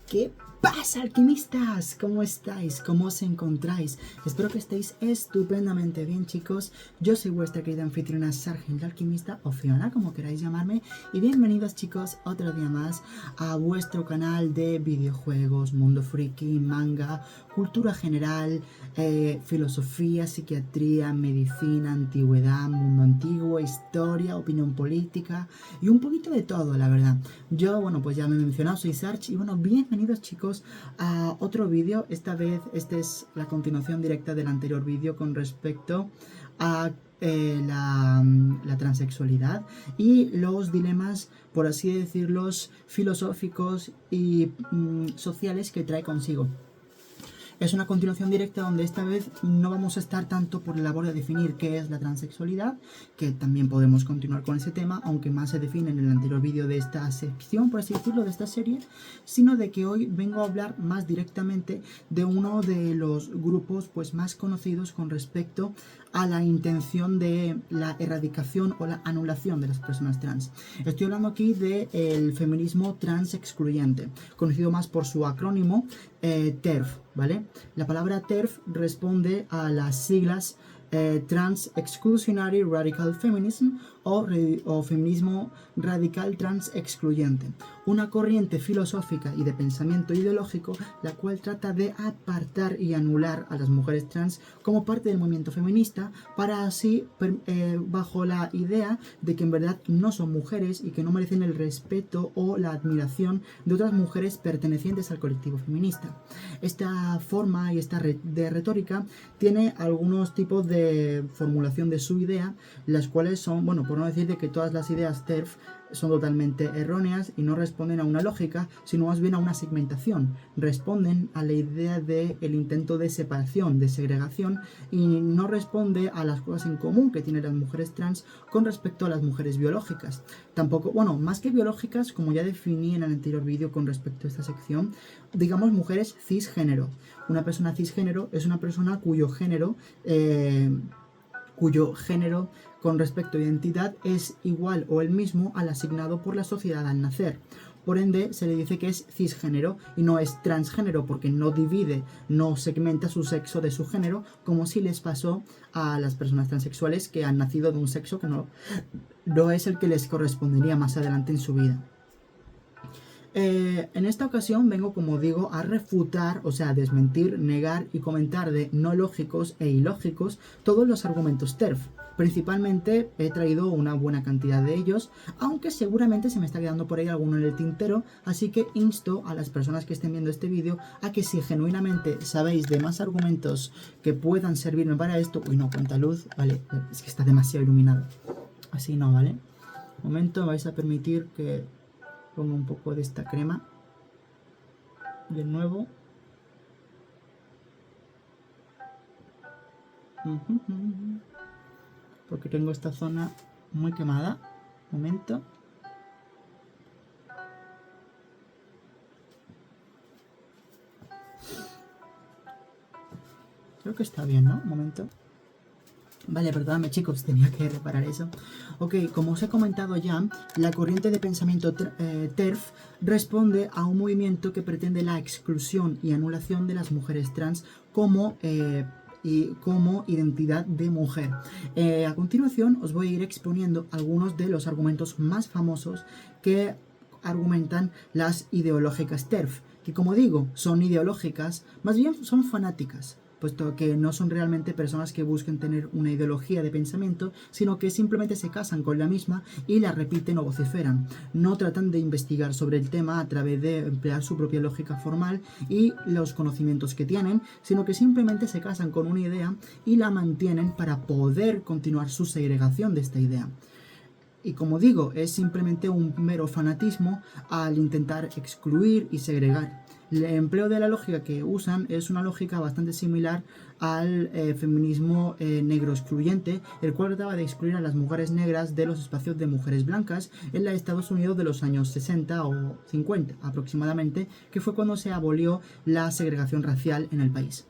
¿Qué pasa, alquimistas? ¿Cómo estáis? ¿Cómo os encontráis? Espero que estéis estupendamente bien, chicos. Yo soy vuestra querida anfitriona Sargent Alquimista, o Fiona, como queráis llamarme. Y bienvenidos, chicos, otro día más a vuestro canal de videojuegos, mundo friki, manga, cultura general, filosofía, psiquiatría, medicina, antigüedad, mundo antiguo, historia, opinión política y un poquito de todo, la verdad. Yo, bueno, pues ya me he mencionado, soy Sarch y bueno, bienvenidos, chicos, a otro vídeo. Esta vez, esta es la continuación directa del anterior vídeo con respecto a la transexualidad y los dilemas, por así decirlos, filosóficos y sociales que trae consigo. Es una continuación directa donde esta vez no vamos a estar tanto por la labor de definir qué es la transexualidad, que también podemos continuar con ese tema, aunque más se define en el anterior vídeo de esta sección, por así decirlo, de esta serie, sino de que hoy vengo a hablar más directamente de uno de los grupos pues más conocidos con respecto a la intención de la erradicación o la anulación de las personas trans. Estoy hablando aquí del feminismo trans excluyente, conocido más por su acrónimo TERF, ¿vale? La palabra TERF responde a las siglas Trans Exclusionary Radical Feminism o feminismo radical trans excluyente, una corriente filosófica y de pensamiento ideológico la cual trata de apartar y anular a las mujeres trans como parte del movimiento feminista para así, bajo la idea de que en verdad no son mujeres y que no merecen el respeto o la admiración de otras mujeres pertenecientes al colectivo feminista. Esta forma y esta de retórica tiene algunos tipos de formulación de su idea, las cuales son, bueno, por no decir de que todas las ideas TERF son totalmente erróneas y no responden a una lógica, sino más bien a una segmentación. Responden a la idea del intento de separación, de segregación, y no responde a las cosas en común que tienen las mujeres trans con respecto a las mujeres biológicas. Tampoco, bueno, más que biológicas, como ya definí en el anterior vídeo con respecto a esta sección, digamos mujeres cisgénero. Una persona cisgénero es una persona cuyo género con respecto a identidad es igual o el mismo al asignado por la sociedad al nacer. Por ende, se le dice que es cisgénero y no es transgénero porque no divide, no segmenta su sexo de su género, como si les pasó a las personas transexuales que han nacido de un sexo que no es el que les correspondería más adelante en su vida. En esta ocasión vengo, como digo, a refutar, o sea, a desmentir, negar y comentar de no lógicos e ilógicos todos los argumentos TERF. Principalmente he traído una buena cantidad de ellos, aunque seguramente se me está quedando por ahí alguno en el tintero, así que insto a las personas que estén viendo este vídeo a que si genuinamente sabéis de más argumentos que puedan servirme para esto... Uy, no, cuánta luz, vale, es que está demasiado iluminado. Así no, ¿vale? Un momento, vais a permitir que pongo un poco de esta crema de nuevo. Porque tengo esta zona muy quemada. Un momento. Creo que está bien, ¿no? Un momento. Vale, perdóname, chicos, tenía que reparar eso. Ok, como os he comentado ya, la corriente de pensamiento TERF responde a un movimiento que pretende la exclusión y anulación de las mujeres trans como identidad de mujer. A continuación os voy a ir exponiendo algunos de los argumentos más famosos que argumentan las ideológicas TERF, que como digo, son ideológicas, más bien son fanáticas, puesto que no son realmente personas que busquen tener una ideología de pensamiento, sino que simplemente se casan con la misma y la repiten o vociferan. No tratan de investigar sobre el tema a través de emplear su propia lógica formal y los conocimientos que tienen, sino que simplemente se casan con una idea y la mantienen para poder continuar su segregación de esta idea. Y como digo, es simplemente un mero fanatismo al intentar excluir y segregar. El empleo de la lógica que usan es una lógica bastante similar al feminismo negro excluyente, el cual trataba de excluir a las mujeres negras de los espacios de mujeres blancas en los Estados Unidos de los años 60 o 50 aproximadamente, que fue cuando se abolió la segregación racial en el país.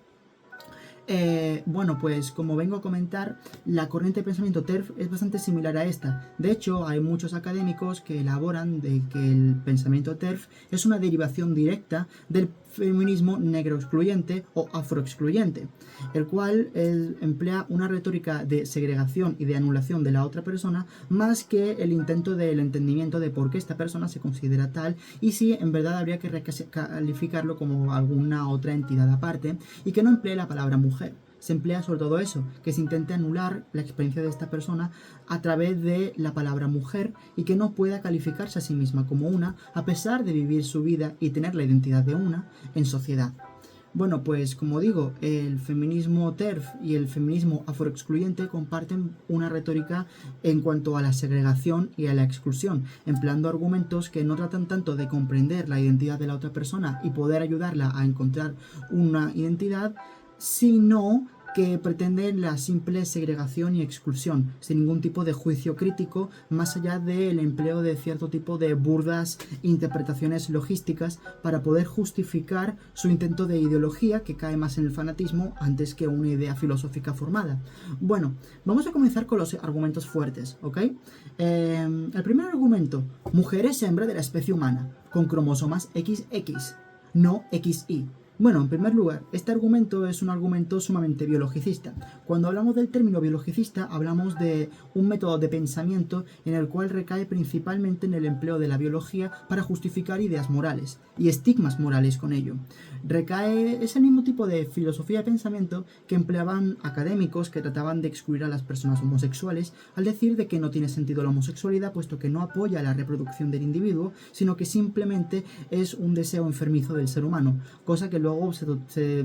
Bueno, pues como vengo a comentar, la corriente de pensamiento TERF es bastante similar a esta. De hecho, hay muchos académicos que elaboran de que el pensamiento TERF es una derivación directa del feminismo negro excluyente o afroexcluyente, el cual emplea una retórica de segregación y de anulación de la otra persona más que el intento del entendimiento de por qué esta persona se considera tal y si en verdad habría que recalificarlo como alguna otra entidad aparte, y que no emplee la palabra mujer. Se emplea sobre todo eso, que se intente anular la experiencia de esta persona a través de la palabra mujer y que no pueda calificarse a sí misma como una, a pesar de vivir su vida y tener la identidad de una en sociedad. Bueno, pues como digo, el feminismo TERF y el feminismo afroexcluyente comparten una retórica en cuanto a la segregación y a la exclusión, empleando argumentos que no tratan tanto de comprender la identidad de la otra persona y poder ayudarla a encontrar una identidad, sino que pretenden la simple segregación y exclusión, sin ningún tipo de juicio crítico, más allá del empleo de cierto tipo de burdas interpretaciones logísticas para poder justificar su intento de ideología, que cae más en el fanatismo antes que una idea filosófica formada. Bueno, vamos a comenzar con los argumentos fuertes, ¿ok? El primer argumento: mujer es hembra de la especie humana, con cromosomas XX, no XY. Bueno, en primer lugar, este argumento es un argumento sumamente biologicista. Cuando hablamos del término biologicista, hablamos de un método de pensamiento en el cual recae principalmente en el empleo de la biología para justificar ideas morales y estigmas morales con ello. Recae ese mismo tipo de filosofía de pensamiento que empleaban académicos que trataban de excluir a las personas homosexuales al decir de que no tiene sentido la homosexualidad puesto que no apoya la reproducción del individuo, sino que simplemente es un deseo enfermizo del ser humano, cosa que luego se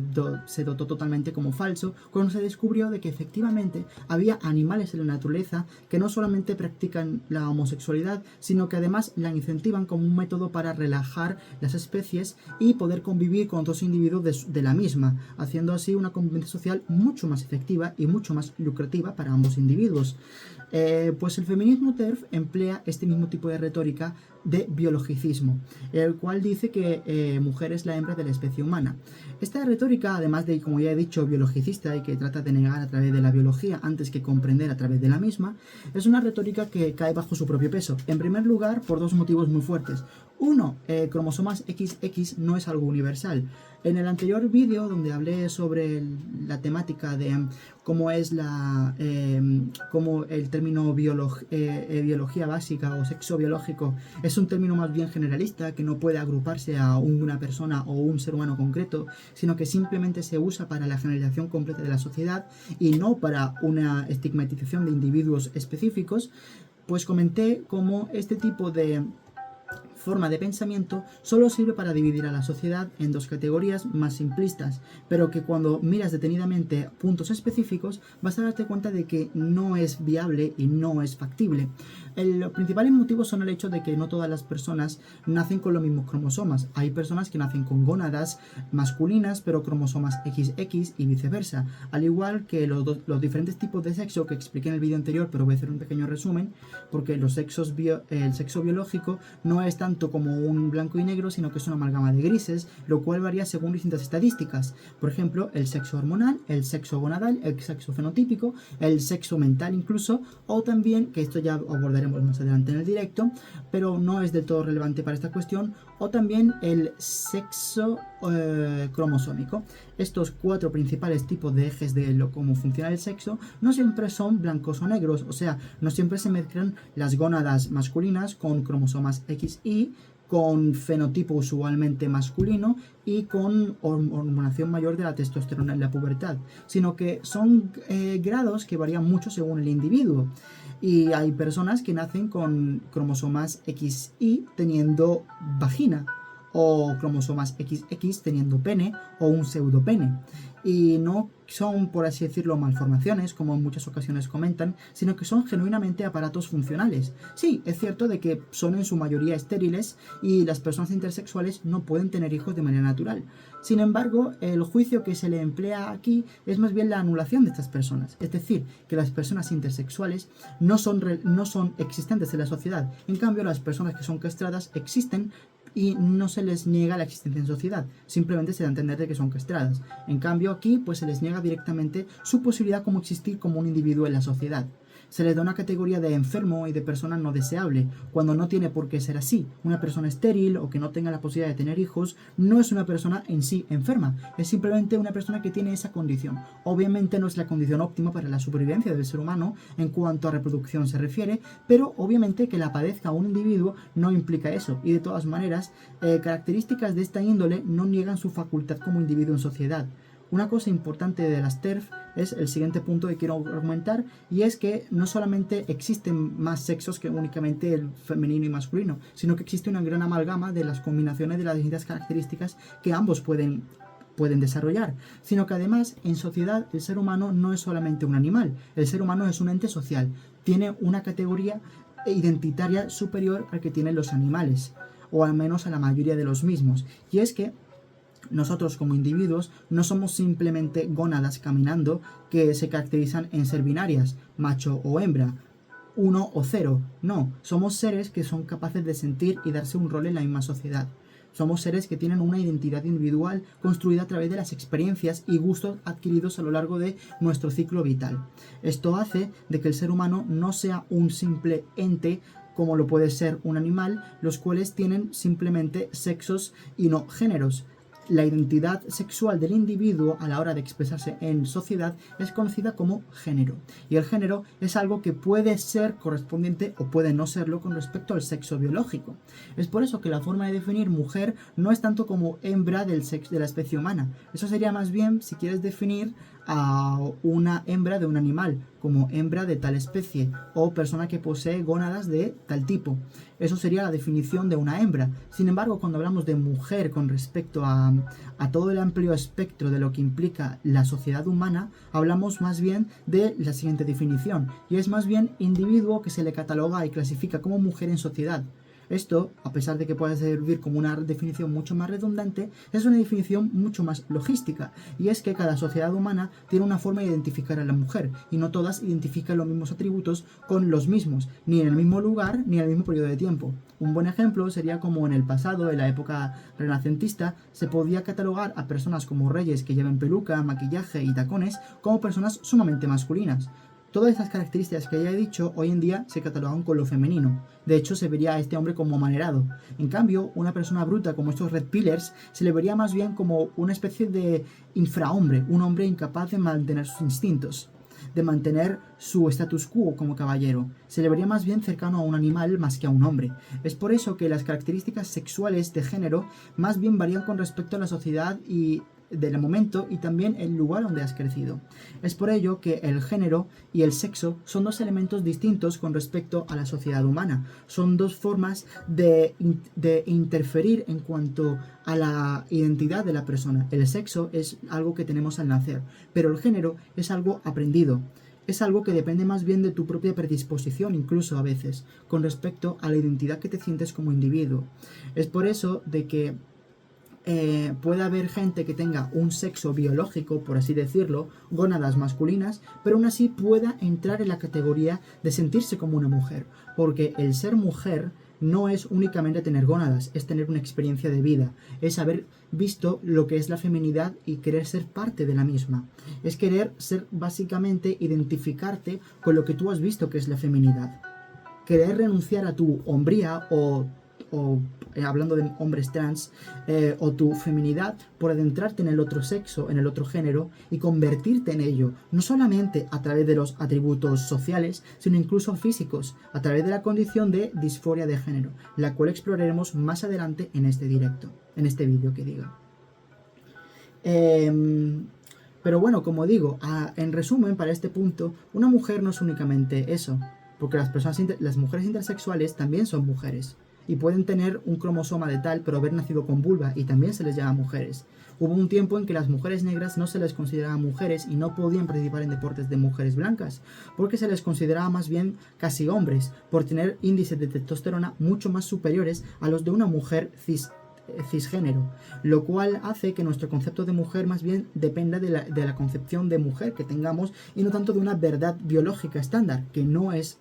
dotó totalmente como falso cuando se descubrió de que efectivamente había animales en la naturaleza que no solamente practican la homosexualidad, sino que además la incentivan como un método para relajar las especies y poder convivir con otros individuos de la misma, haciendo así una convivencia social mucho más efectiva y mucho más lucrativa para ambos individuos. Pues el feminismo TERF emplea este mismo tipo de retórica de biologicismo, el cual dice que mujer es la hembra de la especie humana. Esta retórica, además de, como ya he dicho, biologicista y que trata de negar a través de la biología antes que comprender a través de la misma, es una retórica que cae bajo su propio peso. En primer lugar, por dos motivos muy fuertes. Uno, cromosomas XX no es algo universal. En el anterior vídeo, donde hablé sobre la temática de cómo es cómo el término biología básica o sexo biológico es un término más bien generalista que no puede agruparse a una persona o un ser humano concreto, sino que simplemente se usa para la generalización completa de la sociedad y no para una estigmatización de individuos específicos, pues comenté cómo este tipo de forma de pensamiento solo sirve para dividir a la sociedad en dos categorías más simplistas, pero que cuando miras detenidamente puntos específicos vas a darte cuenta de que no es viable y no es factible. Los principales motivos son el hecho de que no todas las personas nacen con los mismos cromosomas. Hay personas que nacen con gónadas masculinas pero cromosomas XX y viceversa, al igual que los diferentes tipos de sexo que expliqué en el vídeo anterior, pero voy a hacer un pequeño resumen porque el sexo biológico no es tanto como un blanco y negro, sino que es una amalgama de grises, lo cual varía según distintas estadísticas. Por ejemplo, el sexo hormonal, el sexo gonadal, el sexo fenotípico, el sexo mental incluso, o también, que esto ya abordaremos más adelante en el directo, pero no es del todo relevante para esta cuestión, o también el sexo cromosómico. Estos cuatro principales tipos de ejes de cómo funciona el sexo no siempre son blancos o negros, o sea, no siempre se mezclan las gónadas masculinas con cromosomas XY, con fenotipo usualmente masculino y con hormonación mayor de la testosterona en la pubertad, sino que son grados que varían mucho según el individuo. Y hay personas que nacen con cromosomas XY teniendo vagina, o cromosomas XX teniendo pene o un pseudopene. Y no son, por así decirlo, malformaciones, como en muchas ocasiones comentan, sino que son genuinamente aparatos funcionales. Sí, es cierto de que son en su mayoría estériles y las personas intersexuales no pueden tener hijos de manera natural. Sin embargo, el juicio que se le emplea aquí es más bien la anulación de estas personas, es decir, que las personas intersexuales no son existentes en la sociedad. En cambio, las personas que son castradas existen y no se les niega la existencia en sociedad, simplemente se da a entender de que son castradas. En cambio aquí pues se les niega directamente su posibilidad como existir como un individuo en la sociedad. Se les da una categoría de enfermo y de persona no deseable, cuando no tiene por qué ser así. Una persona estéril o que no tenga la posibilidad de tener hijos no es una persona en sí enferma, es simplemente una persona que tiene esa condición. Obviamente no es la condición óptima para la supervivencia del ser humano en cuanto a reproducción se refiere, pero obviamente que la padezca un individuo no implica eso, y de todas maneras, características de esta índole no niegan su facultad como individuo en sociedad. Una cosa importante de las TERF es el siguiente punto que quiero argumentar, y es que no solamente existen más sexos que únicamente el femenino y masculino, sino que existe una gran amalgama de las combinaciones de las distintas características que ambos pueden desarrollar, sino que además en sociedad el ser humano no es solamente un animal, el ser humano es un ente social, tiene una categoría identitaria superior al que tienen los animales, o al menos a la mayoría de los mismos, y es que nosotros como individuos no somos simplemente gónadas caminando que se caracterizan en ser binarias, macho o hembra, 1 o 0. No, somos seres que son capaces de sentir y darse un rol en la misma sociedad. Somos seres que tienen una identidad individual construida a través de las experiencias y gustos adquiridos a lo largo de nuestro ciclo vital. Esto hace de que el ser humano no sea un simple ente como lo puede ser un animal, los cuales tienen simplemente sexos y no géneros. La identidad sexual del individuo a la hora de expresarse en sociedad es conocida como género. Y el género es algo que puede ser correspondiente o puede no serlo con respecto al sexo biológico. Es por eso que la forma de definir mujer no es tanto como hembra de la especie humana. Eso sería más bien si quieres definir a una hembra de un animal, como hembra de tal especie, o persona que posee gónadas de tal tipo. Eso sería la definición de una hembra. Sin embargo, cuando hablamos de mujer con respecto a todo el amplio espectro de lo que implica la sociedad humana, hablamos más bien de la siguiente definición, y es más bien individuo que se le cataloga y clasifica como mujer en sociedad. Esto, a pesar de que pueda servir como una definición mucho más redundante, es una definición mucho más logística, y es que cada sociedad humana tiene una forma de identificar a la mujer, y no todas identifican los mismos atributos con los mismos, ni en el mismo lugar, ni en el mismo periodo de tiempo. Un buen ejemplo sería como en el pasado, en la época renacentista, se podía catalogar a personas como reyes que lleven peluca, maquillaje y tacones como personas sumamente masculinas. Todas estas características que ya he dicho hoy en día se catalogan con lo femenino. De hecho, se vería a este hombre como amanerado. En cambio, una persona bruta como estos Red Pillars se le vería más bien como una especie de infrahombre, un hombre incapaz de mantener sus instintos, de mantener su status quo como caballero. Se le vería más bien cercano a un animal más que a un hombre. Es por eso que las características sexuales de género más bien varían con respecto a la sociedad y del momento y también el lugar donde has crecido. Es por ello que el género y el sexo son dos elementos distintos con respecto a la sociedad humana. Son dos formas de interferir en cuanto a la identidad de la persona. El sexo es algo que tenemos al nacer, pero el género es algo aprendido. Es algo que depende más bien de tu propia predisposición, incluso a veces, con respecto a la identidad que te sientes como individuo. Es por eso de que puede haber gente que tenga un sexo biológico, por así decirlo, gónadas masculinas, pero aún así pueda entrar en la categoría de sentirse como una mujer, porque el ser mujer no es únicamente tener gónadas, es tener una experiencia de vida, es haber visto lo que es la feminidad y querer ser parte de la misma, es querer ser básicamente identificarte con lo que tú has visto que es la feminidad, querer renunciar a tu hombría o hablando de hombres trans, o tu feminidad por adentrarte en el otro sexo, en el otro género y convertirte en ello, no solamente a través de los atributos sociales, sino incluso físicos, a través de la condición de disforia de género, la cual exploraremos más adelante en este directo, en este vídeo que diga. Pero bueno, como digo, en resumen, para este punto, una mujer no es únicamente eso, porque las mujeres intersexuales también son mujeres y pueden tener un cromosoma de tal, pero haber nacido con vulva y también se les llama mujeres. Hubo un tiempo en que las mujeres negras no se les consideraba mujeres y no podían participar en deportes de mujeres blancas, porque se les consideraba más bien casi hombres, por tener índices de testosterona mucho más superiores a los de una mujer cisgénero, lo cual hace que nuestro concepto de mujer más bien dependa de la concepción de mujer que tengamos y no tanto de una verdad biológica estándar, que no es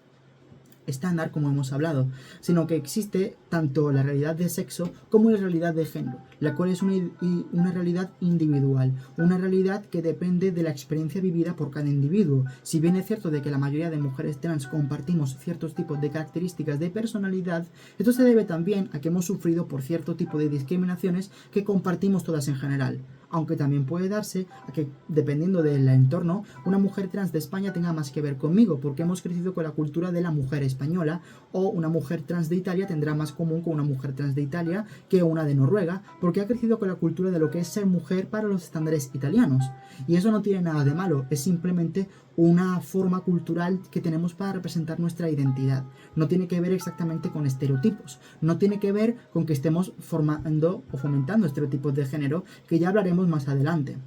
estándar como hemos hablado, sino que existe tanto la realidad de sexo como la realidad de género, la cual es una realidad individual, una realidad que depende de la experiencia vivida por cada individuo. Si bien es cierto de que la mayoría de mujeres trans compartimos ciertos tipos de características de personalidad, esto se debe también a que hemos sufrido por cierto tipo de discriminaciones que compartimos todas en general. Aunque también puede darse a que, dependiendo del entorno, una mujer trans de España tenga más que ver conmigo, porque hemos crecido con la cultura de la mujer española, o una mujer trans de Italia tendrá más común con una mujer trans de Italia que una de Noruega, porque ha crecido con la cultura de lo que es ser mujer para los estándares italianos. Y eso no tiene nada de malo, es simplemente una forma cultural que tenemos para representar nuestra identidad. No tiene que ver exactamente con estereotipos, no tiene que ver con que estemos formando o fomentando estereotipos de género, que ya hablaremos más adelante.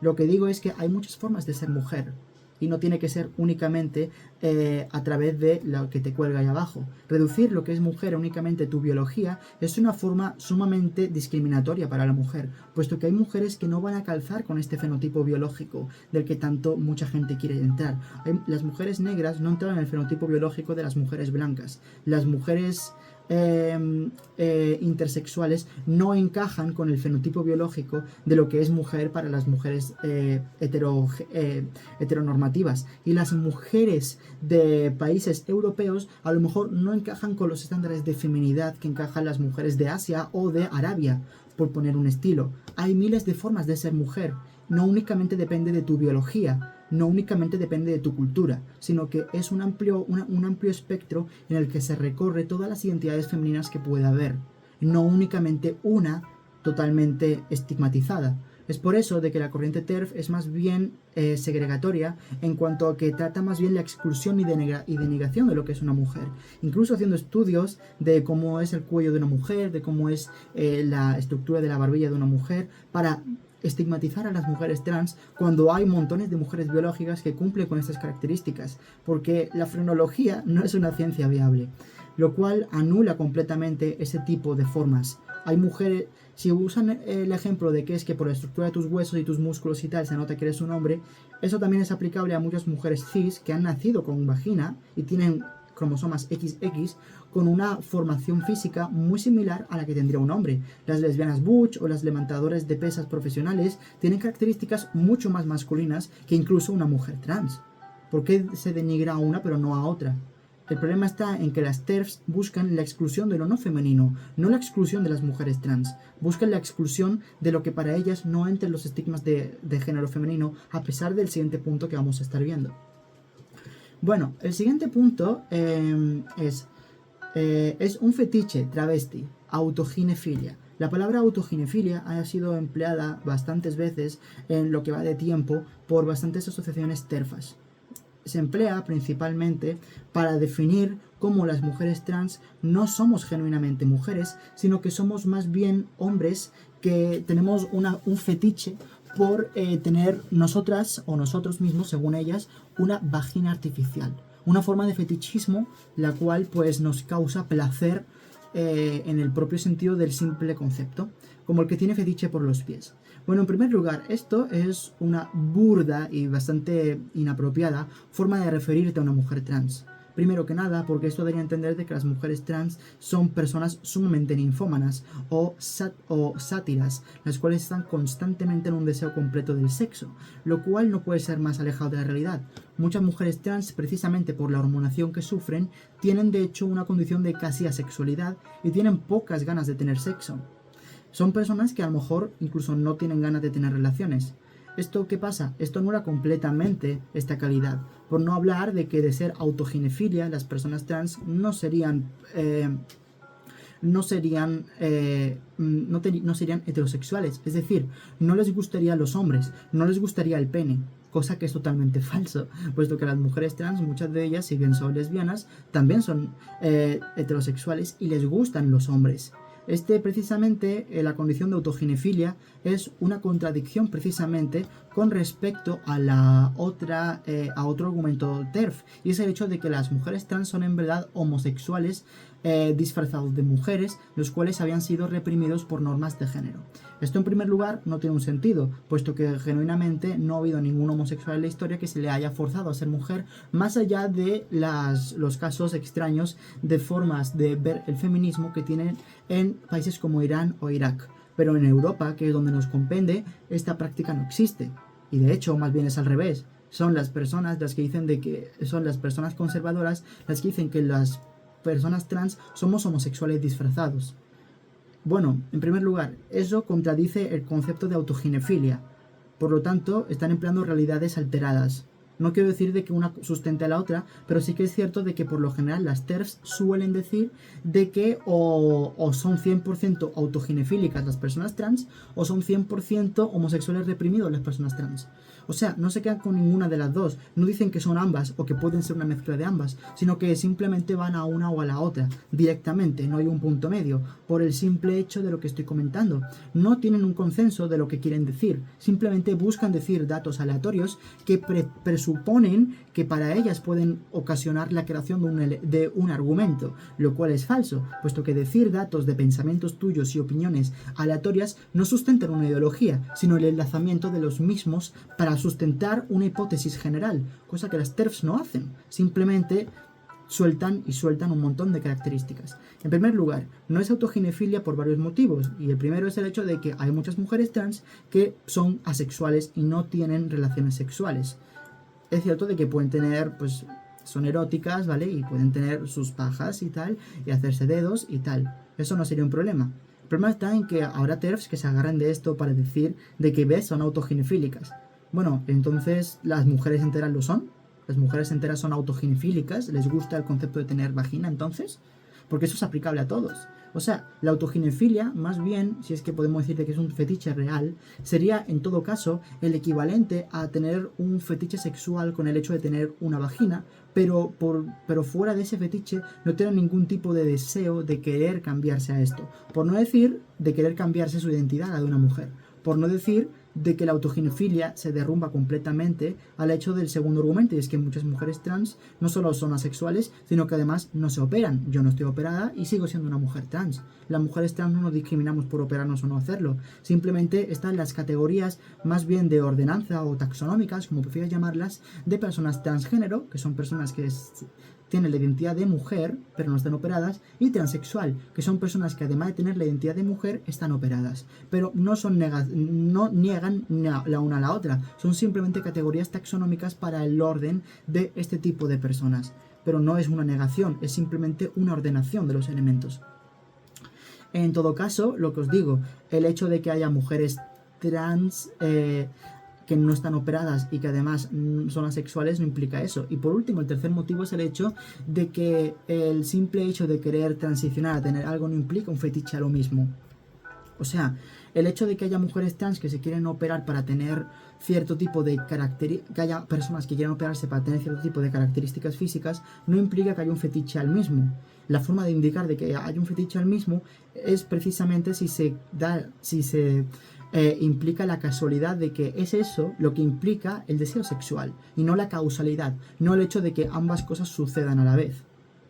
Lo que digo es que hay muchas formas de ser mujer y no tiene que ser únicamente a través de lo que te cuelga ahí abajo. Reducir lo que es mujer a únicamente tu biología es una forma sumamente discriminatoria para la mujer, puesto que hay mujeres que no van a calzar con este fenotipo biológico del que tanto mucha gente quiere entrar. Las mujeres negras no entran en el fenotipo biológico de las mujeres blancas. Las mujeres intersexuales no encajan con el fenotipo biológico de lo que es mujer para las mujeres heteronormativas, y las mujeres de países europeos a lo mejor no encajan con los estándares de feminidad que encajan las mujeres de Asia o de Arabia, por poner un estilo. Hay miles de formas de ser mujer, no únicamente depende de tu biología, no únicamente depende de tu cultura, sino que es un amplio espectro en el que se recorre todas las identidades femeninas que pueda haber, no únicamente una totalmente estigmatizada. Es por eso de que la corriente TERF es más bien segregatoria en cuanto a que trata más bien la exclusión y de negación de lo que es una mujer, incluso haciendo estudios de cómo es el cuello de una mujer, de cómo es la estructura de la barbilla de una mujer, para estigmatizar a las mujeres trans cuando hay montones de mujeres biológicas que cumplen con estas características, porque la frenología no es una ciencia viable, lo cual anula completamente ese tipo de formas. Hay mujeres, si usan el ejemplo de que es que por la estructura de tus huesos y tus músculos y tal se nota que eres un hombre, eso también es aplicable a muchas mujeres cis que han nacido con vagina y tienen cromosomas XX con una formación física muy similar a la que tendría un hombre. Las lesbianas butch o las levantadoras de pesas profesionales tienen características mucho más masculinas que incluso una mujer trans. ¿Por qué se denigra a una pero no a otra? El problema está en que las TERFs buscan la exclusión de lo no femenino, no la exclusión de las mujeres trans. Buscan la exclusión de lo que para ellas no entre los estigmas de género femenino, a pesar del siguiente punto que vamos a estar viendo. Bueno, el siguiente punto es un fetiche travesti, autoginefilia. La palabra autoginefilia ha sido empleada bastantes veces en lo que va de tiempo por bastantes asociaciones TERFas. Se emplea principalmente para definir cómo las mujeres trans no somos genuinamente mujeres, sino que somos más bien hombres que tenemos un fetiche por tener nosotras o nosotros mismos, según ellas, una vagina artificial. Una forma de fetichismo la cual pues nos causa placer en el propio sentido del simple concepto, como el que tiene fetiche por los pies. Bueno, en primer lugar, esto es una burda y bastante inapropiada forma de referirte a una mujer trans. Primero que nada, porque esto daría a entender de que las mujeres trans son personas sumamente ninfómanas o sátiras, las cuales están constantemente en un deseo completo del sexo, lo cual no puede ser más alejado de la realidad. Muchas mujeres trans, precisamente por la hormonación que sufren, tienen de hecho una condición de casi asexualidad y tienen pocas ganas de tener sexo. Son personas que a lo mejor incluso no tienen ganas de tener relaciones. ¿Esto qué pasa? Esto anula completamente esta calidad. Por no hablar de que de ser autoginefilia, las personas trans no serían heterosexuales. Es decir, no les gustaría los hombres, no les gustaría el pene. Cosa que es totalmente falso, puesto que las mujeres trans, muchas de ellas, si bien son lesbianas, también son heterosexuales y les gustan los hombres. Precisamente, la condición de autoginefilia es una contradicción precisamente con respecto a la otra, a otro argumento TERF, y es el hecho de que las mujeres trans son en verdad homosexuales disfrazados de mujeres, los cuales habían sido reprimidos por normas de género. Esto en primer lugar no tiene un sentido, puesto que genuinamente no ha habido ningún homosexual en la historia que se le haya forzado a ser mujer, más allá de los casos extraños de formas de ver el feminismo que tienen en países como Irán o Irak. Pero en Europa, que es donde nos compete, esta práctica no existe. Y de hecho, más bien es al revés. Son las personas las que dicen son las personas conservadoras las que dicen que las personas trans somos homosexuales disfrazados. Bueno, en primer lugar, eso contradice el concepto de autoginefilia. Por lo tanto, están empleando realidades alteradas. No quiero decir de que una sustente a la otra, pero sí que es cierto de que por lo general las TERFs suelen decir de que o son 100% autoginefílicas las personas trans o son 100% homosexuales reprimidos las personas trans. O sea, no se quedan con ninguna de las dos, no dicen que son ambas o que pueden ser una mezcla de ambas, sino que simplemente van a una o a la otra, directamente, no hay un punto medio, por el simple hecho de lo que estoy comentando. No tienen un consenso de lo que quieren decir, simplemente buscan decir datos aleatorios que presuponen que para ellas pueden ocasionar la creación de un argumento, lo cual es falso, puesto que decir datos de pensamientos tuyos y opiniones aleatorias no sustentan una ideología, sino el enlazamiento de los mismos para sustentar una hipótesis general, cosa que las TERFs no hacen, simplemente sueltan un montón de características. En primer lugar, no es autoginefilia por varios motivos, y el primero es el hecho de que hay muchas mujeres trans que son asexuales y no tienen relaciones sexuales. Es cierto de que pueden tener, pues, son eróticas, ¿vale? Y pueden tener sus pajas y tal, y hacerse dedos y tal. Eso no sería un problema. El problema está en que habrá TERFs que se agarran de esto para decir de que, ¿ves?, son autoginefílicas. Bueno, entonces, ¿las mujeres enteras lo son? ¿Las mujeres enteras son autoginefílicas? ¿Les gusta el concepto de tener vagina entonces? Porque eso es aplicable a todos. O sea, la autoginefilia, más bien, si es que podemos decir que es un fetiche real, sería en todo caso el equivalente a tener un fetiche sexual con el hecho de tener una vagina, pero fuera de ese fetiche no tener ningún tipo de deseo de querer cambiarse a esto. Por no decir de querer cambiarse su identidad a la de una mujer. Por no decir de que la autoginefilia se derrumba completamente al hecho del segundo argumento, y es que muchas mujeres trans no solo son asexuales, sino que además no se operan. Yo no estoy operada y sigo siendo una mujer trans. Las mujeres trans no nos discriminamos por operarnos o no hacerlo, simplemente están las categorías más bien de ordenanza o taxonómicas, como prefieras llamarlas, de personas transgénero, que son personas que tienen la identidad de mujer, pero no están operadas, y transexual, que son personas que además de tener la identidad de mujer, están operadas, pero no niegan la una a la otra, son simplemente categorías taxonómicas para el orden de este tipo de personas, pero no es una negación, es simplemente una ordenación de los elementos. En todo caso, lo que os digo, el hecho de que haya mujeres trans que no están operadas y que además son asexuales no implica eso. Y por último, el tercer motivo es el hecho de que el simple hecho de querer transicionar a tener algo no implica un fetiche a lo mismo. O sea, el hecho de que haya mujeres trans que se quieren operar para tener cierto tipo de que haya personas que quieran operarse para tener cierto tipo de características físicas, no implica que haya un fetiche al mismo. La forma de indicar de que hay un fetiche al mismo es precisamente si se implica la casualidad de que es eso lo que implica el deseo sexual y no la causalidad, no el hecho de que ambas cosas sucedan a la vez.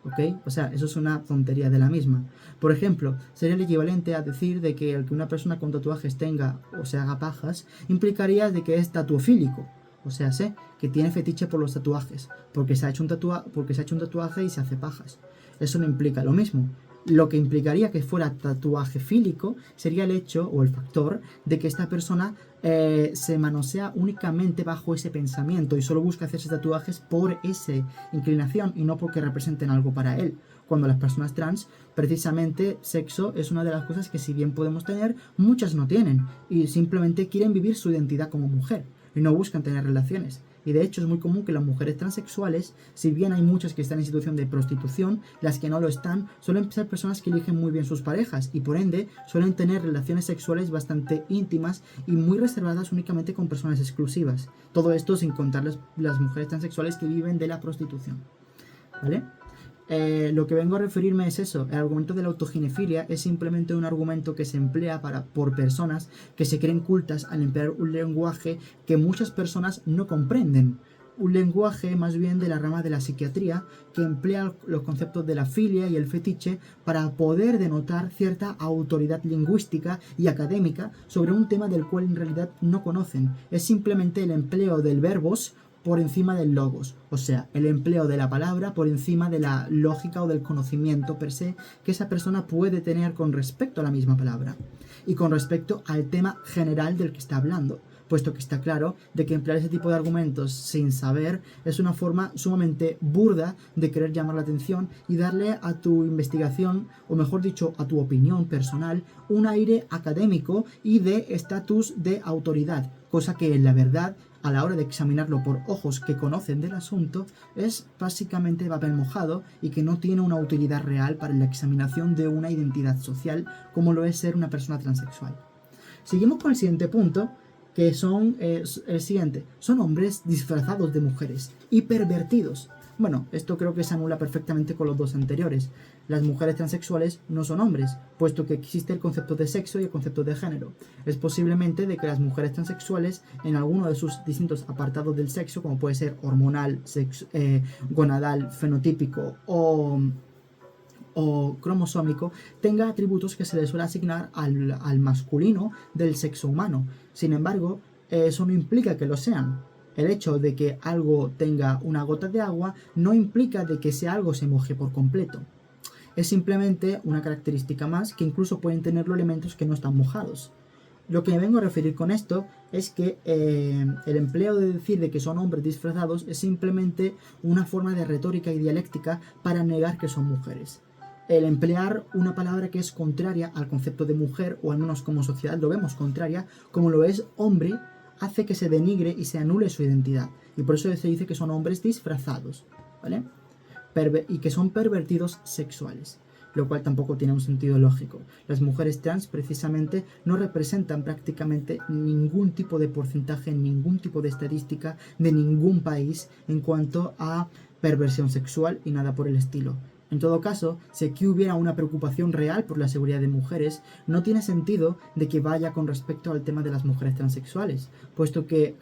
¿Ok? O sea, eso es una tontería de la misma. Por ejemplo, sería el equivalente a decir de que el que una persona con tatuajes tenga o se haga pajas implicaría de que es tatuofílico. O sea, sé que tiene fetiche por los tatuajes, porque se ha hecho un tatuaje y se hace pajas. Eso no implica lo mismo. Lo que implicaría que fuera tatuaje fílico sería el hecho o el factor de que esta persona se manosea únicamente bajo ese pensamiento y solo busca hacerse tatuajes por esa inclinación y no porque representen algo para él. Cuando las personas trans, precisamente sexo es una de las cosas que si bien podemos tener, muchas no tienen y simplemente quieren vivir su identidad como mujer y no buscan tener relaciones. Y de hecho es muy común que las mujeres transexuales, si bien hay muchas que están en situación de prostitución, las que no lo están suelen ser personas que eligen muy bien sus parejas y por ende suelen tener relaciones sexuales bastante íntimas y muy reservadas únicamente con personas exclusivas. Todo esto sin contar las mujeres transexuales que viven de la prostitución. ¿Vale? Lo que vengo a referirme es eso. El argumento de la autoginefilia es simplemente un argumento que se emplea por personas que se creen cultas al emplear un lenguaje que muchas personas no comprenden. Un lenguaje más bien de la rama de la psiquiatría que emplea los conceptos de la filia y el fetiche para poder denotar cierta autoridad lingüística y académica sobre un tema del cual en realidad no conocen. Es simplemente el empleo del verbos por encima del logos, o sea, el empleo de la palabra por encima de la lógica o del conocimiento per se que esa persona puede tener con respecto a la misma palabra y con respecto al tema general del que está hablando, puesto que está claro de que emplear ese tipo de argumentos sin saber es una forma sumamente burda de querer llamar la atención y darle a tu investigación, o mejor dicho, a tu opinión personal, un aire académico y de estatus de autoridad, cosa que en la verdad, a la hora de examinarlo por ojos que conocen del asunto, es básicamente papel mojado y que no tiene una utilidad real para la examinación de una identidad social como lo es ser una persona transexual. Seguimos con el siguiente punto, que son el siguiente. Son hombres disfrazados de mujeres y pervertidos. Bueno, esto creo que se anula perfectamente con los dos anteriores. Las mujeres transexuales no son hombres, puesto que existe el concepto de sexo y el concepto de género. Es posiblemente de que las mujeres transexuales, en alguno de sus distintos apartados del sexo, como puede ser hormonal, gonadal, fenotípico o cromosómico, tenga atributos que se le suele asignar al masculino del sexo humano. Sin embargo, eso no implica que lo sean. El hecho de que algo tenga una gota de agua no implica de que ese algo se moje por completo. Es simplemente una característica más que incluso pueden tenerlo elementos que no están mojados. Lo que me vengo a referir con esto es que el empleo de decir de que son hombres disfrazados es simplemente una forma de retórica y dialéctica para negar que son mujeres. El emplear una palabra que es contraria al concepto de mujer, o al menos como sociedad lo vemos contraria, como lo es hombre, hace que se denigre y se anule su identidad. Y por eso se dice que son hombres disfrazados, ¿vale? Y que son pervertidos sexuales, lo cual tampoco tiene un sentido lógico. Las mujeres trans precisamente no representan prácticamente ningún tipo de porcentaje, ningún tipo de estadística de ningún país en cuanto a perversión sexual y nada por el estilo. En todo caso, si aquí hubiera una preocupación real por la seguridad de mujeres, no tiene sentido de que vaya con respecto al tema de las mujeres transexuales, puesto que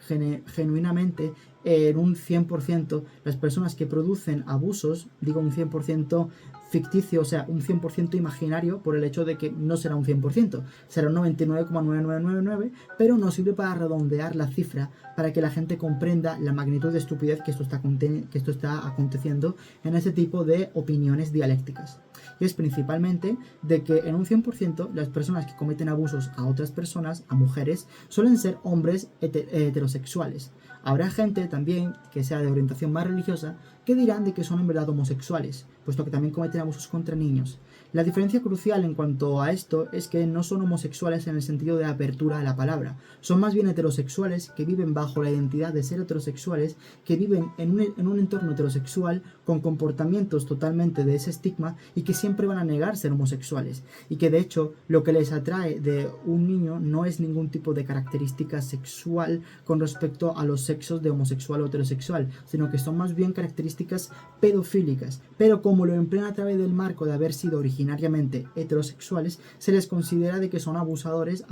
genuinamente en un 100% las personas que producen abusos, digo un 100% ficticio, o sea, un 100% imaginario por el hecho de que no será un 100%, será un 99,9999, pero nos sirve para redondear la cifra para que la gente comprenda la magnitud de estupidez que esto está aconteciendo en ese tipo de opiniones dialécticas. Y es principalmente de que en un 100% las personas que cometen abusos a otras personas, a mujeres, suelen ser hombres heterosexuales. Habrá gente también que sea de orientación más religiosa que dirán de que son en verdad homosexuales, puesto que también cometen abusos contra niños. La diferencia crucial en cuanto a esto es que no son homosexuales en el sentido de apertura a la palabra, son más bien heterosexuales que viven bajo la identidad de ser heterosexuales, que viven en un entorno heterosexual con comportamientos totalmente de ese estigma y que siempre van a negar ser homosexuales, y que de hecho lo que les atrae de un niño no es ningún tipo de característica sexual con respecto a los sexos de homosexual o heterosexual, sino que son más bien características pedofílicas, pero como lo emplean a través del marco de haber sido originariamente heterosexuales, se les considera de que son abusadores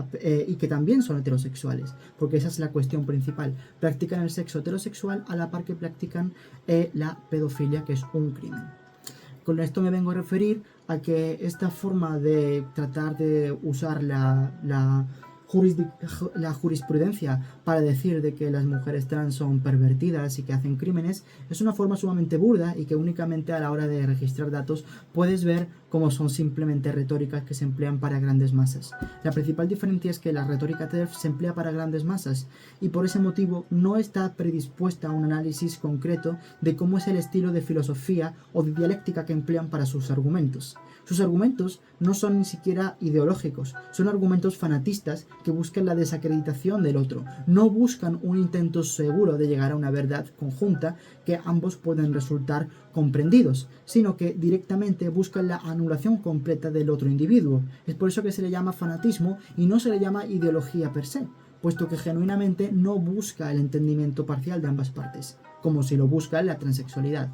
y que también son heterosexuales, porque esa es la cuestión principal. Practican el sexo heterosexual a la par que practican la pedofilia, que es un crimen. Con esto me vengo a referir a que esta forma de tratar de usar la jurisprudencia para decir de que las mujeres trans son pervertidas y que hacen crímenes es una forma sumamente burda y que únicamente a la hora de registrar datos puedes ver cómo son simplemente retóricas que se emplean para grandes masas. La principal diferencia es que la retórica TERF se emplea para grandes masas y por ese motivo no está predispuesta a un análisis concreto de cómo es el estilo de filosofía o de dialéctica que emplean para sus argumentos. Sus argumentos no son ni siquiera ideológicos, son argumentos fanatistas que buscan la desacreditación del otro, no buscan un intento seguro de llegar a una verdad conjunta que ambos pueden resultar comprendidos, sino que directamente buscan la anulación completa del otro individuo. Es por eso que se le llama fanatismo y no se le llama ideología per se, puesto que genuinamente no busca el entendimiento parcial de ambas partes, como si lo busca la transexualidad.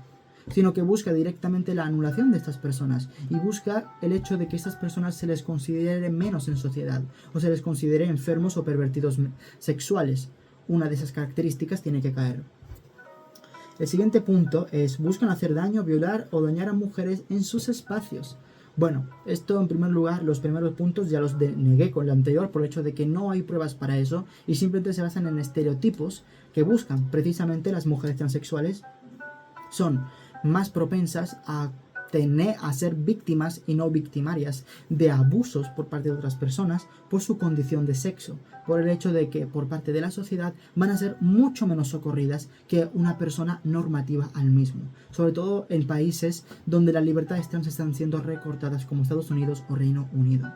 sino que busca directamente la anulación de estas personas y busca el hecho de que estas personas se les considere menos en sociedad o se les considere enfermos o pervertidos sexuales. Una de esas características tiene que caer. El siguiente punto es: buscan hacer daño, violar o dañar a mujeres en sus espacios. Bueno, esto en primer lugar, los primeros puntos ya los negué con lo anterior por el hecho de que no hay pruebas para eso y simplemente se basan en estereotipos que buscan. Precisamente las mujeres transexuales son más propensas a ser víctimas y no victimarias de abusos por parte de otras personas por su condición de sexo, por el hecho de que por parte de la sociedad van a ser mucho menos socorridas que una persona normativa al mismo, sobre todo en países donde las libertades trans están siendo recortadas como Estados Unidos o Reino Unido.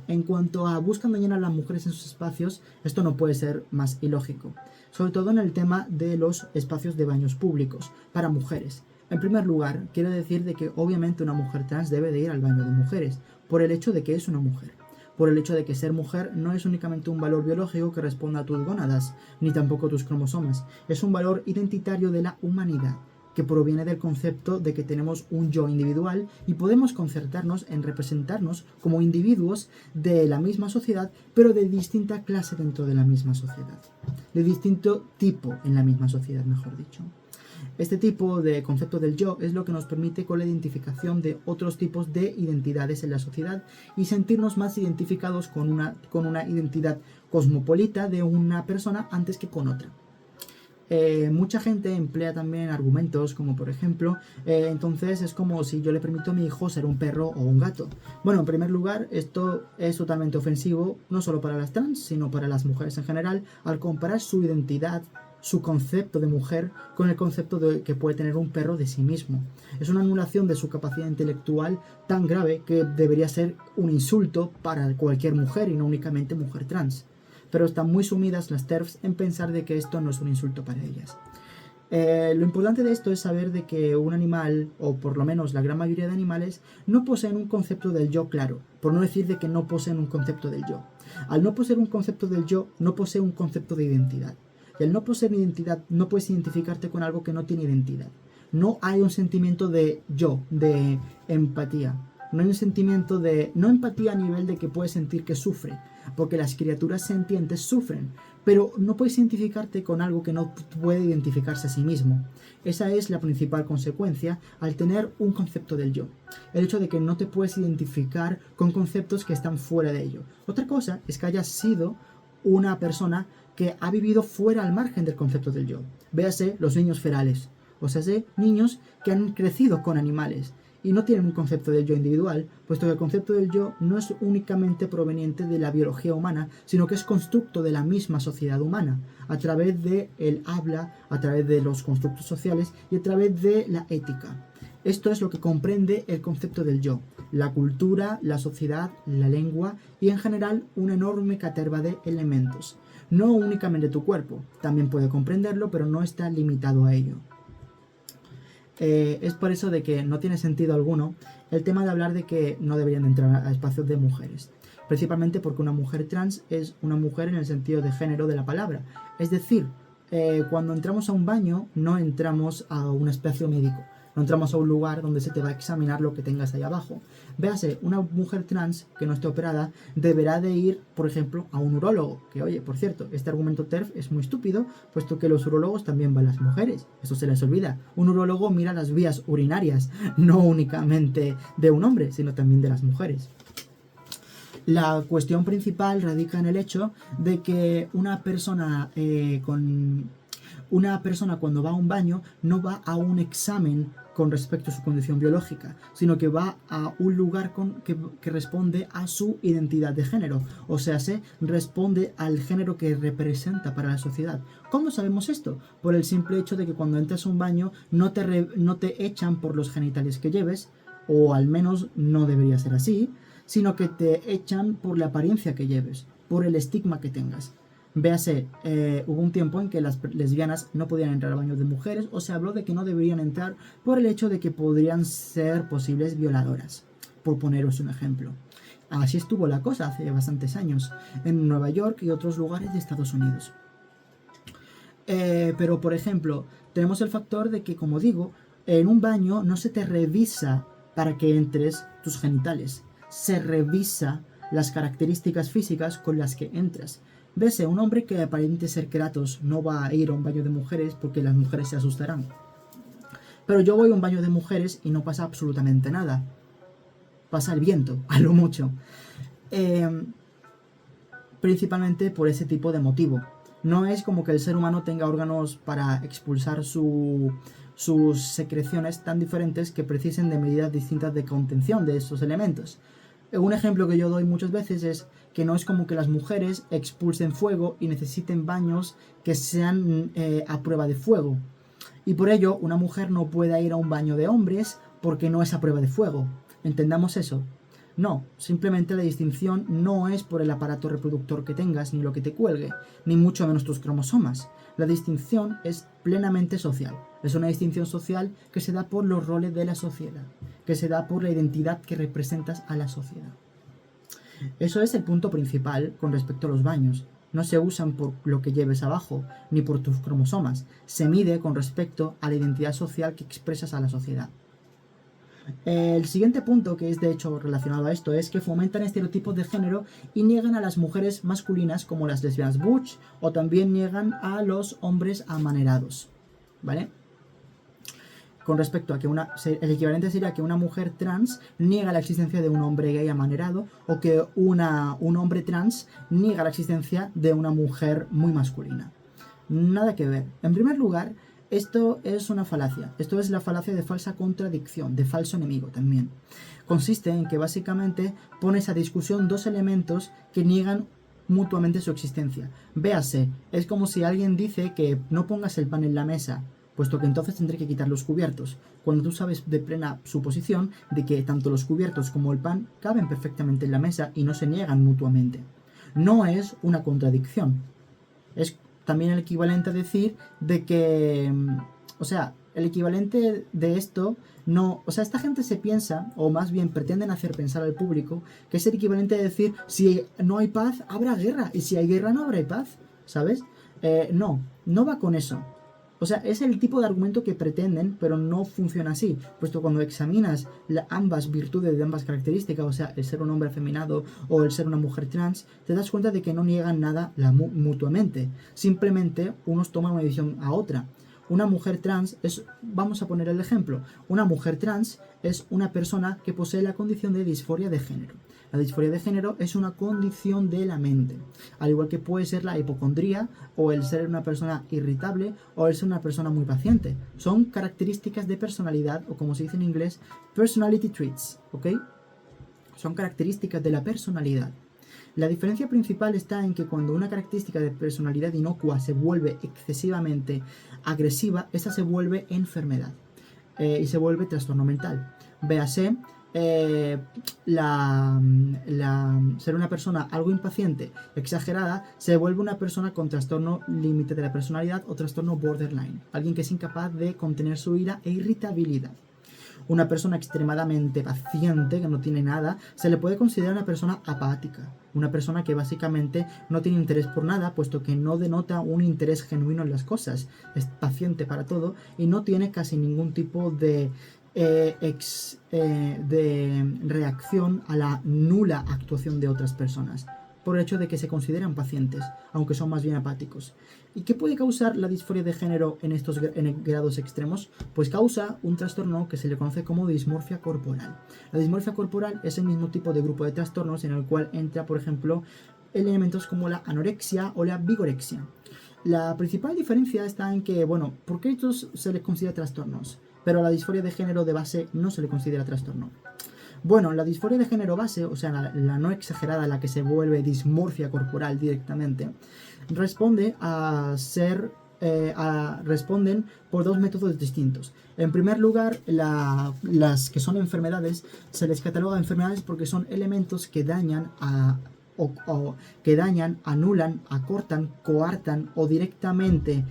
En cuanto a buscan dañar a las mujeres en sus espacios, esto no puede ser más ilógico, sobre todo en el tema de los espacios de baños públicos para mujeres. En primer lugar, quiero decir de que obviamente una mujer trans debe de ir al baño de mujeres, por el hecho de que es una mujer, por el hecho de que ser mujer no es únicamente un valor biológico que responda a tus gónadas, ni tampoco a tus cromosomas, es un valor identitario de la humanidad, que proviene del concepto de que tenemos un yo individual y podemos concertarnos en representarnos como individuos de la misma sociedad, pero de distinta clase dentro de la misma sociedad, de distinto tipo en la misma sociedad, mejor dicho. Este tipo de concepto del yo es lo que nos permite con la identificación de otros tipos de identidades en la sociedad y sentirnos más identificados con una identidad cosmopolita de una persona antes que con otra. Mucha gente emplea también argumentos como por ejemplo, entonces es como si yo le permito a mi hijo ser un perro o un gato. Bueno, en primer lugar, esto es totalmente ofensivo no solo para las trans, sino para las mujeres en general, al comparar su identidad, su concepto de mujer con el concepto de que puede tener un perro de sí mismo. Es una anulación de su capacidad intelectual tan grave que debería ser un insulto para cualquier mujer y no únicamente mujer trans. Pero están muy sumidas las TERFs en pensar de que esto no es un insulto para ellas. Lo importante de esto es saber de que un animal, o por lo menos la gran mayoría de animales, no poseen un concepto del yo claro, por no decir de que no poseen un concepto del yo. Al no poseer un concepto del yo, no posee un concepto de identidad. Y al no poseer identidad, no puedes identificarte con algo que no tiene identidad. No hay un sentimiento de yo, de empatía. No hay un sentimiento de, no empatía a nivel de que puedes sentir que sufre, porque las criaturas sentientes sufren, pero no puedes identificarte con algo que no puede identificarse a sí mismo. Esa es la principal consecuencia al tener un concepto del yo. El hecho de que no te puedes identificar con conceptos que están fuera de ello. Otra cosa es que hayas sido una persona que ha vivido fuera al margen del concepto del yo. Véase los niños ferales, o sea, niños que han crecido con animales y no tienen un concepto del yo individual, puesto que el concepto del yo no es únicamente proveniente de la biología humana, sino que es constructo de la misma sociedad humana, a través del habla, a través de los constructos sociales y a través de la ética. Esto es lo que comprende el concepto del yo, la cultura, la sociedad, la lengua y en general una enorme caterva de elementos. No únicamente tu cuerpo, también puede comprenderlo, pero no está limitado a ello. Es por eso de que no tiene sentido alguno el tema de hablar de que no deberían entrar a espacios de mujeres. Principalmente porque una mujer trans es una mujer en el sentido de género de la palabra. Es decir, cuando entramos a un baño no entramos a un espacio médico. No entramos a un lugar donde se te va a examinar lo que tengas ahí abajo. Véase, una mujer trans que no esté operada deberá de ir, por ejemplo, a un urólogo. Que oye, por cierto, este argumento TERF es muy estúpido, puesto que los urólogos también van las mujeres. Eso se les olvida. Un urólogo mira las vías urinarias, no únicamente de un hombre, sino también de las mujeres. La cuestión principal radica en el hecho de que una persona cuando va a un baño no va a un examen con respecto a su condición biológica, sino que va a un lugar que responde a su identidad de género, o sea, se responde al género que representa para la sociedad. ¿Cómo sabemos esto? Por el simple hecho de que cuando entras a un baño no te echan por los genitales que lleves, o al menos no debería ser así, sino que te echan por la apariencia que lleves, por el estigma que tengas. Véase, hubo un tiempo en que las lesbianas no podían entrar a baños de mujeres o se habló de que no deberían entrar por el hecho de que podrían ser posibles violadoras, por poneros un ejemplo. Así estuvo la cosa hace bastantes años, en Nueva York y otros lugares de Estados Unidos. Pero, por ejemplo, tenemos el factor de que, como digo, En un baño no se te revisa para que entres tus genitales, se revisa las características físicas con las que entras. Vese, un hombre que aparente ser Kratos no va a ir a un baño de mujeres porque las mujeres se asustarán. Pero yo voy a un baño de mujeres y no pasa absolutamente nada. Pasa el viento, a lo mucho. Principalmente por ese tipo de motivo. No es como que el ser humano tenga órganos para expulsar sus secreciones tan diferentes que precisen de medidas distintas de contención de estos elementos. Un ejemplo que yo doy muchas veces es que no es como que las mujeres expulsen fuego y necesiten baños que sean a prueba de fuego. Y por ello, una mujer no puede ir a un baño de hombres porque no es a prueba de fuego. ¿Entendamos eso? No, simplemente la distinción no es por el aparato reproductor que tengas ni lo que te cuelgue, ni mucho menos tus cromosomas. La distinción es plenamente social. Es una distinción social que se da por los roles de la sociedad, que se da por la identidad que representas a la sociedad. Eso es el punto principal con respecto a los baños. No se usan por lo que lleves abajo, ni por tus cromosomas. Se mide con respecto a la identidad social que expresas a la sociedad. El siguiente punto, que es de hecho relacionado a esto, es que fomentan estereotipos de género y niegan a las mujeres masculinas como las lesbianas butch, o también niegan a los hombres amanerados, ¿vale? Con respecto a que el equivalente sería que una mujer trans niega la existencia de un hombre gay amanerado, o que un hombre trans niega la existencia de una mujer muy masculina. Nada que ver. En primer lugar, esto es una falacia. Esto es la falacia de falsa contradicción, de falso enemigo también. Consiste en que básicamente pones a discusión dos elementos que niegan mutuamente su existencia. Véase, es como si alguien dice que no pongas el pan en la mesa, puesto que entonces tendré que quitar los cubiertos, cuando tú sabes de plena suposición de que tanto los cubiertos como el pan caben perfectamente en la mesa y no se niegan mutuamente. No es una contradicción. Es también el equivalente a decir de que, o sea, el equivalente de esto no, o sea, esta gente se piensa, o más bien pretenden hacer pensar al público, que es el equivalente de decir, si no hay paz, habrá guerra, y si hay guerra no habrá paz, ¿sabes? No va con eso. O sea, es el tipo de argumento que pretenden, pero no funciona así, puesto cuando examinas ambas virtudes de ambas características, o sea, el ser un hombre afeminado o el ser una mujer trans, te das cuenta de que no niegan nada mutuamente. Simplemente unos toman una decisión a otra. Una mujer trans es, vamos a poner el ejemplo, una mujer trans es una persona que posee la condición de disforia de género. La disforia de género es una condición de la mente, al igual que puede ser la hipocondría o el ser una persona irritable o el ser una persona muy paciente. Son características de personalidad, o como se dice en inglés, personality traits, ¿ok? Son características de la personalidad. La diferencia principal está en que cuando una característica de personalidad inocua se vuelve excesivamente agresiva, esa se vuelve enfermedad y se vuelve trastorno mental. Véase, ser una persona algo impaciente, exagerada, se vuelve una persona con trastorno límite de la personalidad o trastorno borderline, alguien que es incapaz de contener su ira e irritabilidad. Una persona extremadamente paciente, que no tiene nada, se le puede considerar una persona apática. Una persona que básicamente no tiene interés por nada, puesto que no denota un interés genuino en las cosas. Es paciente para todo y no tiene casi ningún tipo de reacción a la nula actuación de otras personas, por el hecho de que se consideran pacientes, aunque son más bien apáticos. ¿Y qué puede causar la disforia de género en estos grados extremos? Pues causa un trastorno que se le conoce como dismorfia corporal. La dismorfia corporal es el mismo tipo de grupo de trastornos en el cual entra, por ejemplo, elementos como la anorexia o la vigorexia. La principal diferencia está en que, bueno, ¿por qué estos se les considera trastornos? Pero a la disforia de género de base no se le considera trastorno. Bueno, la disforia de género base, o sea, la no exagerada, la que se vuelve dismorfia corporal directamente, responden por dos métodos distintos. En primer lugar, las que son enfermedades, se les cataloga enfermedades porque son elementos que dañan que dañan, anulan, acortan, coartan o directamente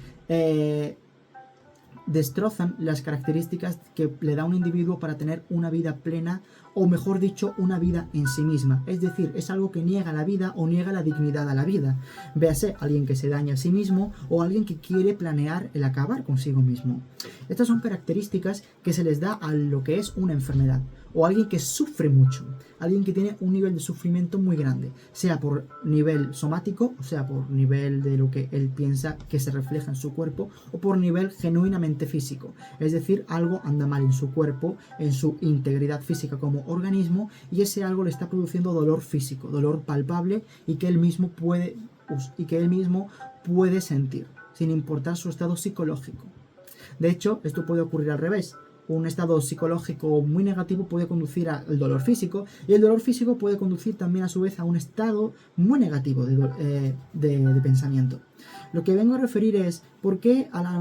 destrozan las características que le da un individuo para tener una vida plena, o mejor dicho, una vida en sí misma. Es decir, es algo que niega la vida o niega la dignidad a la vida. Véase, alguien que se daña a sí mismo o alguien que quiere planear el acabar consigo mismo. Estas son características que se les da a lo que es una enfermedad, o alguien que sufre mucho, alguien que tiene un nivel de sufrimiento muy grande, sea por nivel somático, o sea por nivel de lo que él piensa que se refleja en su cuerpo, o por nivel genuinamente físico, es decir, algo anda mal en su cuerpo, en su integridad física como organismo, y ese algo le está produciendo dolor físico, dolor palpable, y que él mismo puede sentir, sin importar su estado psicológico. De hecho, esto puede ocurrir al revés. Un estado psicológico muy negativo puede conducir al dolor físico, y el dolor físico puede conducir también a su vez a un estado muy negativo de pensamiento. Lo que vengo a referir es por qué a la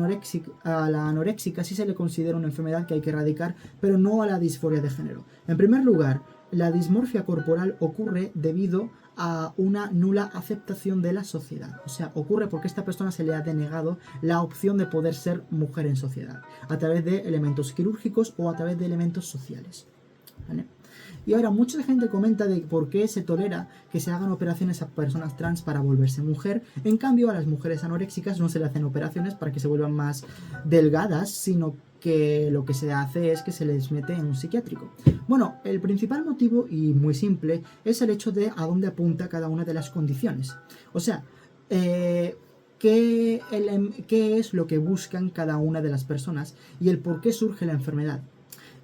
anoréxica sí se le considera una enfermedad que hay que erradicar, pero no a la disforia de género. En primer lugar, la dismorfia corporal ocurre debido a una nula aceptación de la sociedad. O sea, ocurre porque a esta persona se le ha denegado la opción de poder ser mujer en sociedad, a través de elementos quirúrgicos o a través de elementos sociales. ¿Vale? Y ahora mucha gente comenta de por qué se tolera que se hagan operaciones a personas trans para volverse mujer. En cambio, a las mujeres anoréxicas no se le hacen operaciones para que se vuelvan más delgadas, sino que lo que se hace es que se les mete en un psiquiátrico. Bueno, el principal motivo, y muy simple, es el hecho de a dónde apunta cada una de las condiciones. O sea, qué es lo que buscan cada una de las personas y el por qué surge la enfermedad.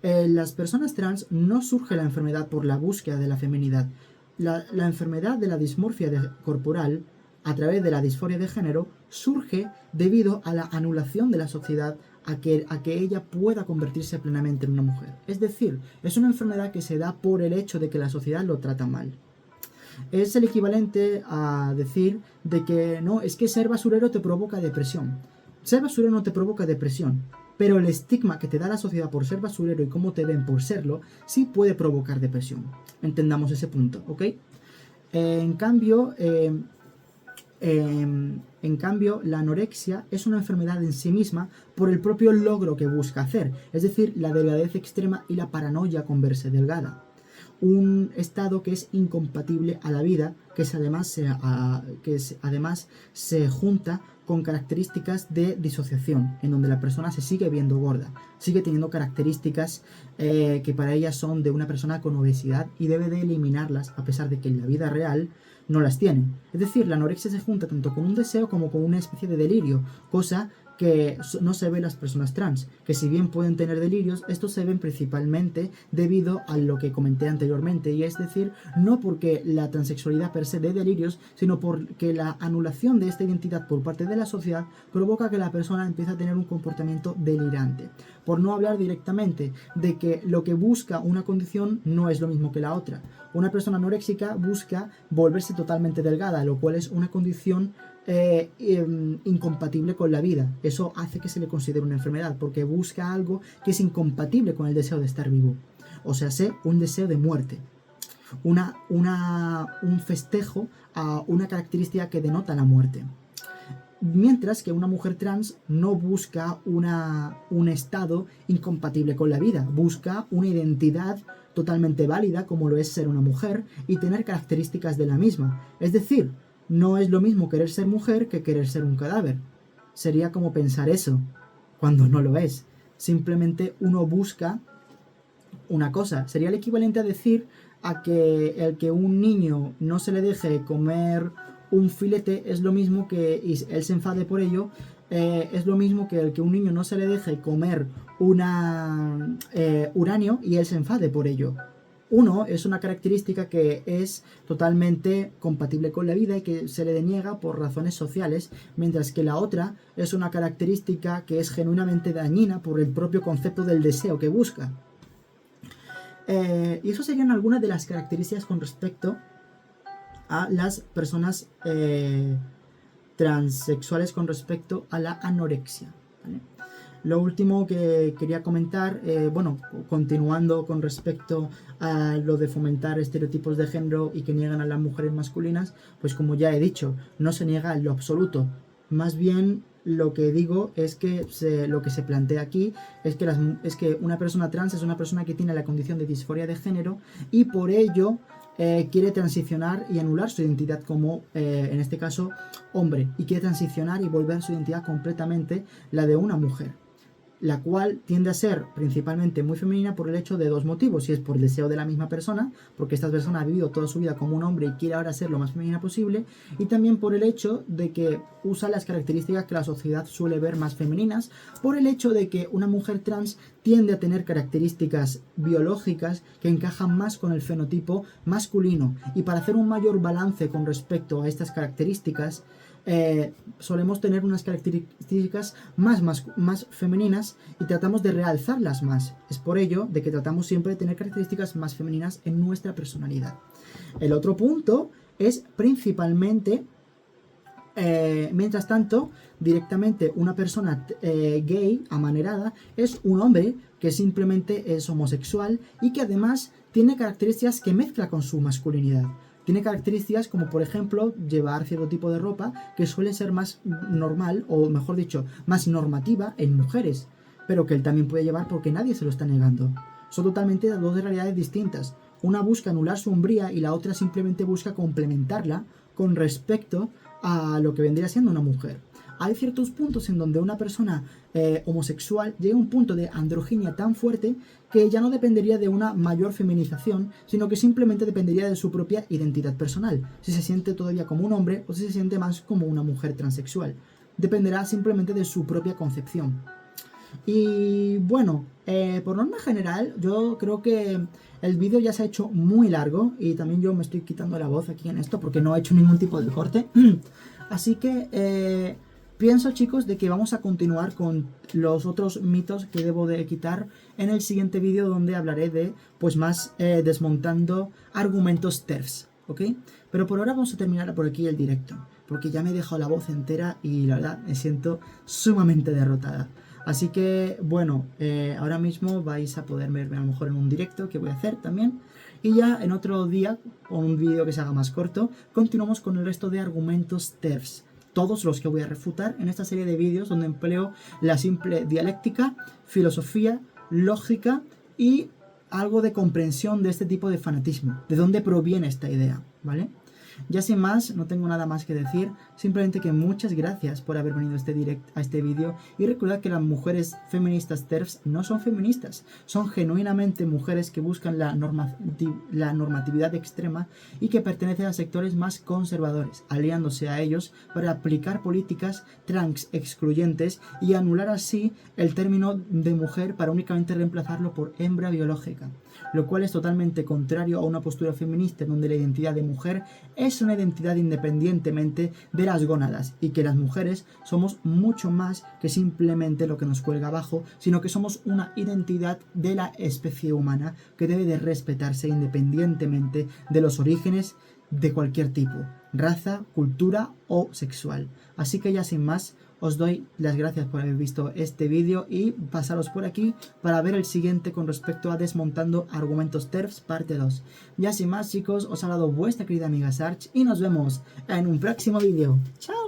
Las personas trans no surge la enfermedad por la búsqueda de la feminidad. La enfermedad de la dismorfia corporal, a través de la disforia de género, surge debido a la anulación de la sociedad a que ella pueda convertirse plenamente en una mujer. Es decir, es una enfermedad que se da por el hecho de que la sociedad lo trata mal. Es el equivalente a decir de que no, es que ser basurero te provoca depresión. Ser basurero no te provoca depresión, pero el estigma que te da la sociedad por ser basurero y cómo te ven por serlo, sí puede provocar depresión. Entendamos ese punto, ¿ok? En cambio, la anorexia es una enfermedad en sí misma por el propio logro que busca hacer, es decir, la delgadez extrema y la paranoia con verse delgada. Un estado que es incompatible a la vida, que además se junta con características de disociación, en donde la persona se sigue viendo gorda, sigue teniendo características que para ella son de una persona con obesidad y debe de eliminarlas, a pesar de que en la vida real no las tiene. Es decir, la anorexia se junta tanto con un deseo como con una especie de delirio, cosa que no se ve en las personas trans, que si bien pueden tener delirios, estos se ven principalmente debido a lo que comenté anteriormente, y es decir, no porque la transexualidad per se dé delirios, sino porque la anulación de esta identidad por parte de la sociedad provoca que la persona empiece a tener un comportamiento delirante. Por no hablar directamente de que lo que busca una condición no es lo mismo que la otra. Una persona anoréxica busca volverse totalmente delgada, lo cual es una condición incompatible con la vida. Eso hace que se le considere una enfermedad, porque busca algo que es incompatible con el deseo de estar vivo. O sea, un deseo de muerte. Un festejo a una característica que denota la muerte. Mientras que una mujer trans no busca un estado incompatible con la vida, busca una identidad totalmente válida como lo es ser una mujer y tener características de la misma. Es decir, no es lo mismo querer ser mujer que querer ser un cadáver. Sería como pensar eso, cuando no lo es. Simplemente uno busca una cosa. Sería el equivalente a decir a que el que un niño no se le deje comer un filete es lo mismo que él se enfade por ello, es lo mismo que el que un niño no se le deje comer uranio y él se enfade por ello. Uno es una característica que es totalmente compatible con la vida y que se le deniega por razones sociales, mientras que la otra es una característica que es genuinamente dañina por el propio concepto del deseo que busca. Y eso serían algunas de las características con respecto a las personas transexuales con respecto a la anorexia, ¿vale? Lo último que quería comentar, continuando con respecto a lo de fomentar estereotipos de género y que niegan a las mujeres masculinas, pues como ya he dicho, no se niega en lo absoluto. Más bien lo que digo es que lo que se plantea aquí es que una persona trans es una persona que tiene la condición de disforia de género y por ello quiere transicionar y anular su identidad como, en este caso, hombre, y quiere transicionar y volver su identidad completamente la de una mujer, la cual tiende a ser principalmente muy femenina por el hecho de dos motivos, y es por el deseo de la misma persona, porque esta persona ha vivido toda su vida como un hombre y quiere ahora ser lo más femenina posible, y también por el hecho de que usa las características que la sociedad suele ver más femeninas, por el hecho de que una mujer trans tiende a tener características biológicas que encajan más con el fenotipo masculino, y para hacer un mayor balance con respecto a estas características, solemos tener unas características más femeninas y tratamos de realzarlas más. Es por ello de que tratamos siempre de tener características más femeninas en nuestra personalidad. El otro punto es principalmente, mientras tanto, directamente una persona gay, amanerada, es un hombre que simplemente es homosexual y que además tiene características que mezcla con su masculinidad. Tiene características como, por ejemplo, llevar cierto tipo de ropa que suele ser más normal, o mejor dicho, más normativa en mujeres, pero que él también puede llevar porque nadie se lo está negando. Son totalmente dos realidades distintas. Una busca anular su hombría y la otra simplemente busca complementarla con respecto a lo que vendría siendo una mujer. Hay ciertos puntos en donde una persona homosexual llega a un punto de androginia tan fuerte que ya no dependería de una mayor feminización, sino que simplemente dependería de su propia identidad personal, si se siente todavía como un hombre o si se siente más como una mujer transexual. Dependerá simplemente de su propia concepción. Y bueno, por norma general, yo creo que el vídeo ya se ha hecho muy largo y también yo me estoy quitando la voz aquí en esto porque no he hecho ningún tipo de corte. Así que pienso, chicos, de que vamos a continuar con los otros mitos que debo de quitar en el siguiente vídeo, donde hablaré de, pues, más desmontando argumentos TERFs, ¿ok? Pero por ahora vamos a terminar por aquí el directo, porque ya me he dejado la voz entera y la verdad me siento sumamente derrotada. Así que, bueno, ahora mismo vais a poder verme a lo mejor en un directo que voy a hacer también. Y ya en otro día, o un vídeo que se haga más corto, continuamos con el resto de argumentos TERFs. Todos los que voy a refutar en esta serie de vídeos donde empleo la simple dialéctica, filosofía, lógica y algo de comprensión de este tipo de fanatismo. ¿De dónde proviene esta idea? ¿Vale? Ya sin más, no tengo nada más que decir, simplemente que muchas gracias por haber venido a este vídeo y recordad que las mujeres feministas TERFs no son feministas, son genuinamente mujeres que buscan la normatividad extrema y que pertenecen a sectores más conservadores, aliándose a ellos para aplicar políticas trans excluyentes y anular así el término de mujer para únicamente reemplazarlo por hembra biológica, lo cual es totalmente contrario a una postura feminista donde la identidad de mujer es una identidad independientemente de las gónadas y que las mujeres somos mucho más que simplemente lo que nos cuelga abajo, sino que somos una identidad de la especie humana que debe de respetarse independientemente de los orígenes de cualquier tipo, raza, cultura o sexual. Así que ya sin más, os doy las gracias por haber visto este vídeo y pasaros por aquí para ver el siguiente con respecto a desmontando argumentos TERFs parte 2. Ya sin más, chicos, os ha hablado vuestra querida amiga Sarch y nos vemos en un próximo vídeo. ¡Chao!